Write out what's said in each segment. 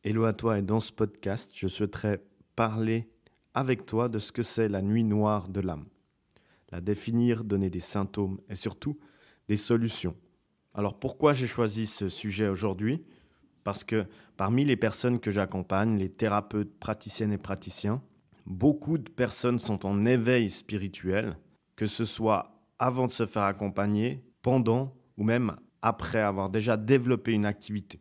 Hello à toi et dans ce podcast, je souhaiterais parler avec toi de ce que c'est la nuit noire de l'âme. La définir, donner des symptômes et surtout des solutions. Alors pourquoi j'ai choisi ce sujet aujourd'hui? Parce que parmi les personnes que j'accompagne, les thérapeutes, praticiennes et praticiens, beaucoup de personnes sont en éveil spirituel, que ce soit avant de se faire accompagner, pendant ou même après avoir déjà développé une activité.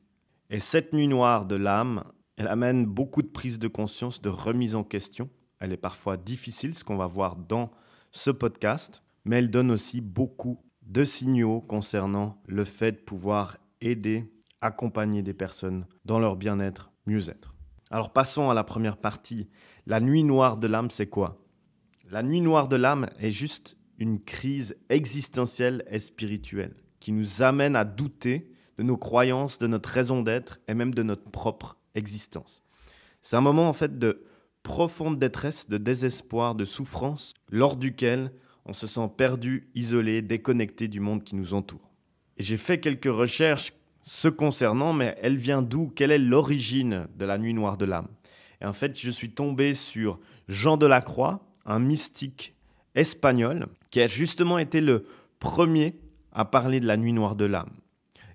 Et cette nuit noire de l'âme, elle amène beaucoup de prise de conscience, de remise en question. Elle est parfois difficile, ce qu'on va voir dans ce podcast, mais elle donne aussi beaucoup de signaux concernant le fait de pouvoir aider, accompagner des personnes dans leur bien-être, mieux-être. Alors passons à la première partie. La nuit noire de l'âme, c'est quoi? La nuit noire de l'âme est juste une crise existentielle et spirituelle qui nous amène à douter de nos croyances, de notre raison d'être et même de notre propre existence. C'est un moment en fait de profonde détresse, de désespoir, de souffrance, lors duquel on se sent perdu, isolé, déconnecté du monde qui nous entoure. Et j'ai fait quelques recherches ce concernant, mais elle vient d'où? Quelle est l'origine de la nuit noire de l'âme? Et en fait, je suis tombé sur Jean Delacroix, un mystique espagnol, qui a justement été le premier à parler de la nuit noire de l'âme.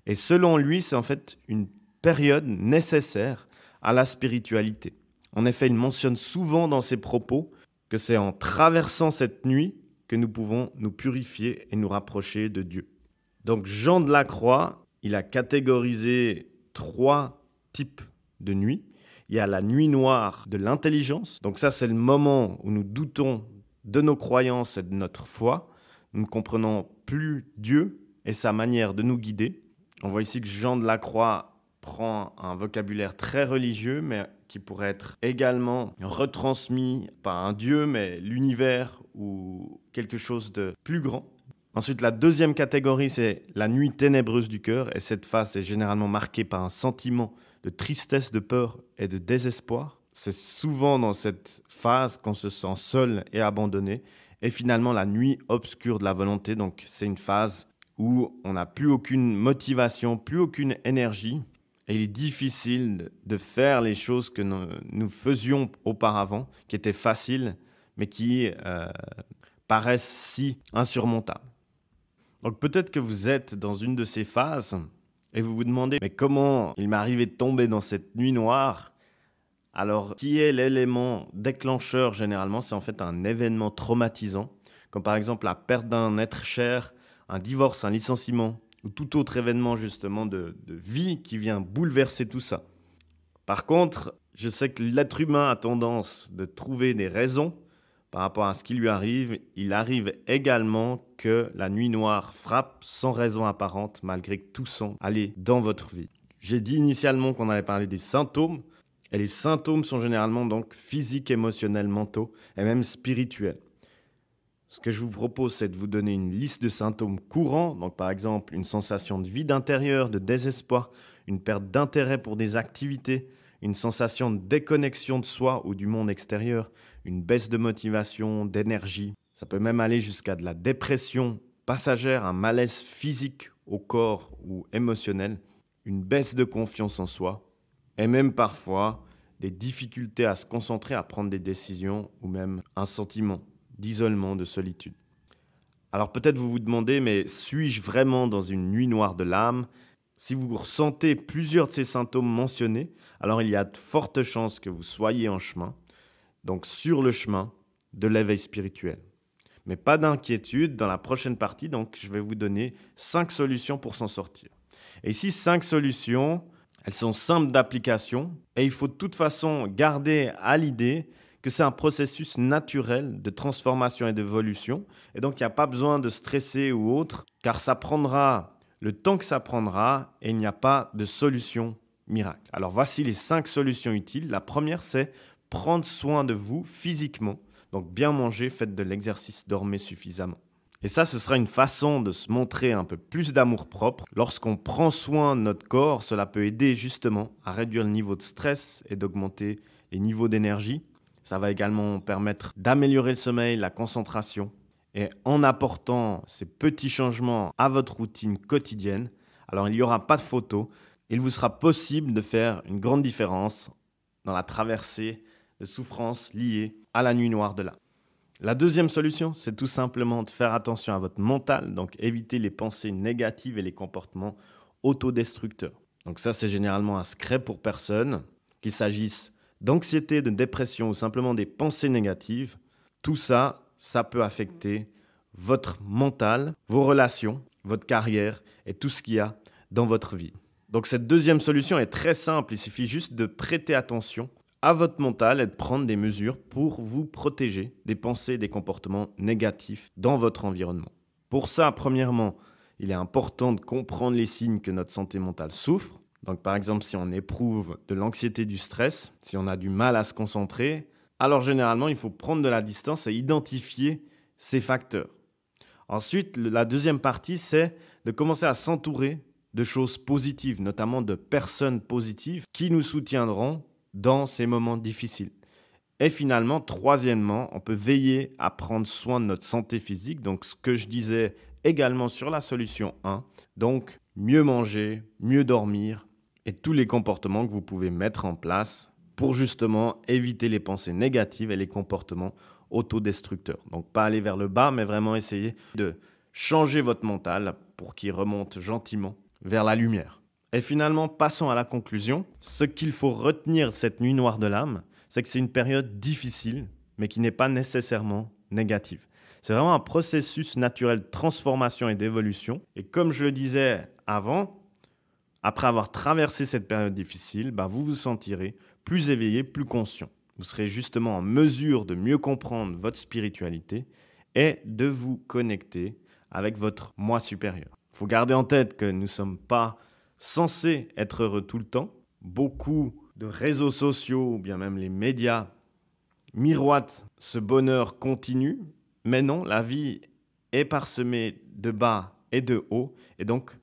Et selon lui, c'est en fait une période nécessaire à la spiritualité. En effet, il mentionne souvent dans ses propos que c'est en traversant cette nuit que nous pouvons nous purifier et nous rapprocher de Dieu. Donc Jean Delacroix, il a catégorisé 3 types de nuits. Il y a la nuit noire de l'intelligence. Donc ça, c'est le moment où nous doutons de nos croyances et de notre foi. Nous ne comprenons plus Dieu et sa manière de nous guider. On voit ici que Jean Delacroix prend un vocabulaire très religieux, mais qui pourrait être également retransmis par un Dieu, mais l'univers ou quelque chose de plus grand. Ensuite, la deuxième catégorie, c'est la nuit ténébreuse du cœur. Et cette phase est généralement marquée par un sentiment de tristesse, de peur et de désespoir. C'est souvent dans cette phase qu'on se sent seul et abandonné. Et finalement, la nuit obscure de la volonté. Donc, c'est une phase où on n'a plus aucune motivation, plus aucune énergie. Et il est difficile de faire les choses que nous faisions auparavant, qui étaient faciles, mais qui paraissent si insurmontables. Donc peut-être que vous êtes dans une de ces phases et vous vous demandez mais comment il m'est arrivé de tomber dans cette nuit noire? Alors qui est l'élément déclencheur généralement? C'est en fait un événement traumatisant, comme par exemple la perte d'un être cher, un divorce, un licenciement ou tout autre événement justement de vie qui vient bouleverser tout ça. Par contre, je sais que l'être humain a tendance de trouver des raisons par rapport à ce qui lui arrive. Il arrive également que la nuit noire frappe sans raison apparente, malgré que tout semble aller dans votre vie. J'ai dit initialement qu'on allait parler des symptômes, et les symptômes sont généralement donc physiques, émotionnels, mentaux et même spirituels. Ce que je vous propose, c'est de vous donner une liste de symptômes courants, donc par exemple une sensation de vide intérieur, de désespoir, une perte d'intérêt pour des activités, une sensation de déconnexion de soi ou du monde extérieur, une baisse de motivation, d'énergie. Ça peut même aller jusqu'à de la dépression passagère, un malaise physique au corps ou émotionnel, une baisse de confiance en soi, et même parfois des difficultés à se concentrer, à prendre des décisions, ou même un sentiment d'isolement, de solitude. Alors peut-être vous vous demandez, mais suis-je vraiment dans une nuit noire de l'âme? Si vous ressentez plusieurs de ces symptômes mentionnés, alors il y a de fortes chances que vous soyez en chemin, donc sur le chemin de l'éveil spirituel. Mais pas d'inquiétude, dans la prochaine partie, donc je vais vous donner 5 solutions pour s'en sortir. Et ici, 5 solutions, elles sont simples d'application et il faut de toute façon garder à l'idée que c'est un processus naturel de transformation et d'évolution. Et donc, il n'y a pas besoin de stresser ou autre, car ça prendra le temps que ça prendra et il n'y a pas de solution miracle. Alors, voici les 5 solutions utiles. La première, c'est prendre soin de vous physiquement. Donc, bien manger, faites de l'exercice, dormez suffisamment. Et ça, ce sera une façon de se montrer un peu plus d'amour-propre. Lorsqu'on prend soin de notre corps, cela peut aider justement à réduire le niveau de stress et d'augmenter les niveaux d'énergie. Ça va également permettre d'améliorer le sommeil, la concentration. Et en apportant ces petits changements à votre routine quotidienne, alors il n'y aura pas de photos il vous sera possible de faire une grande différence dans la traversée de souffrances liées à la nuit noire de l'âme. La deuxième solution, c'est tout simplement de faire attention à votre mental, donc éviter les pensées négatives et les comportements autodestructeurs. Donc ça, c'est généralement un secret pour personne, qu'il s'agisse d'anxiété, de dépression ou simplement des pensées négatives. Tout ça, ça peut affecter votre mental, vos relations, votre carrière et tout ce qu'il y a dans votre vie. Donc cette deuxième solution est très simple, il suffit juste de prêter attention à votre mental et de prendre des mesures pour vous protéger des pensées et des comportements négatifs dans votre environnement. Pour ça, premièrement, il est important de comprendre les signes que notre santé mentale souffre. Donc par exemple, si on éprouve de l'anxiété, du stress, si on a du mal à se concentrer, alors généralement, il faut prendre de la distance et identifier ces facteurs. Ensuite, la deuxième partie, c'est de commencer à s'entourer de choses positives, notamment de personnes positives qui nous soutiendront dans ces moments difficiles. Et finalement, troisièmement, on peut veiller à prendre soin de notre santé physique. Donc, ce que je disais également sur la solution 1. Donc, mieux manger, mieux dormir et tous les comportements que vous pouvez mettre en place pour justement éviter les pensées négatives et les comportements autodestructeurs. Donc, pas aller vers le bas, mais vraiment essayer de changer votre mental pour qu'il remonte gentiment vers la lumière. Et finalement, passons à la conclusion. Ce qu'il faut retenir de cette nuit noire de l'âme, c'est que c'est une période difficile, mais qui n'est pas nécessairement négative. C'est vraiment un processus naturel de transformation et d'évolution. Et comme je le disais avant, après avoir traversé cette période difficile, vous vous sentirez plus éveillé, plus conscient. Vous serez justement en mesure de mieux comprendre votre spiritualité et de vous connecter avec votre moi supérieur. Il faut garder en tête que nous ne sommes pas censés être heureux tout le temps. Beaucoup de réseaux sociaux ou bien même les médias miroitent ce bonheur continu. Mais non, la vie est parsemée de bas et de hauts. Et donc,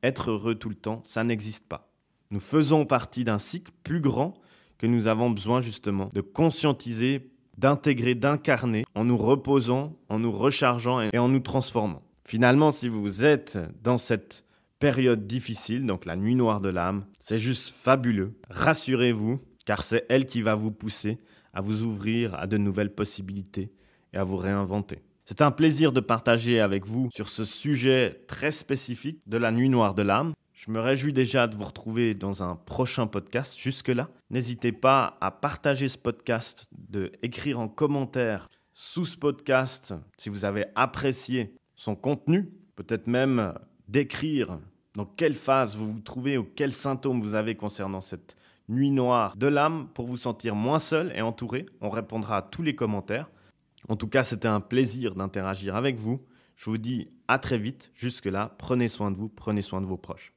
être heureux tout le temps, ça n'existe pas. Nous faisons partie d'un cycle plus grand que nous avons besoin justement de conscientiser, d'intégrer, d'incarner en nous reposant, en nous rechargeant et en nous transformant. Finalement, si vous êtes dans cette période difficile, donc la nuit noire de l'âme, c'est juste fabuleux. Rassurez-vous, car c'est elle qui va vous pousser à vous ouvrir à de nouvelles possibilités et à vous réinventer. C'est un plaisir de partager avec vous sur ce sujet très spécifique de la nuit noire de l'âme. Je me réjouis déjà de vous retrouver dans un prochain podcast. Jusque-là, n'hésitez pas à partager ce podcast, d'écrire en commentaire sous ce podcast si vous avez apprécié son contenu, peut-être même d'écrire dans quelle phase vous vous trouvez ou quels symptômes vous avez concernant cette nuit noire de l'âme pour vous sentir moins seul et entouré. On répondra à tous les commentaires. En tout cas, c'était un plaisir d'interagir avec vous. Je vous dis à très vite. Jusque-là, prenez soin de vous, prenez soin de vos proches.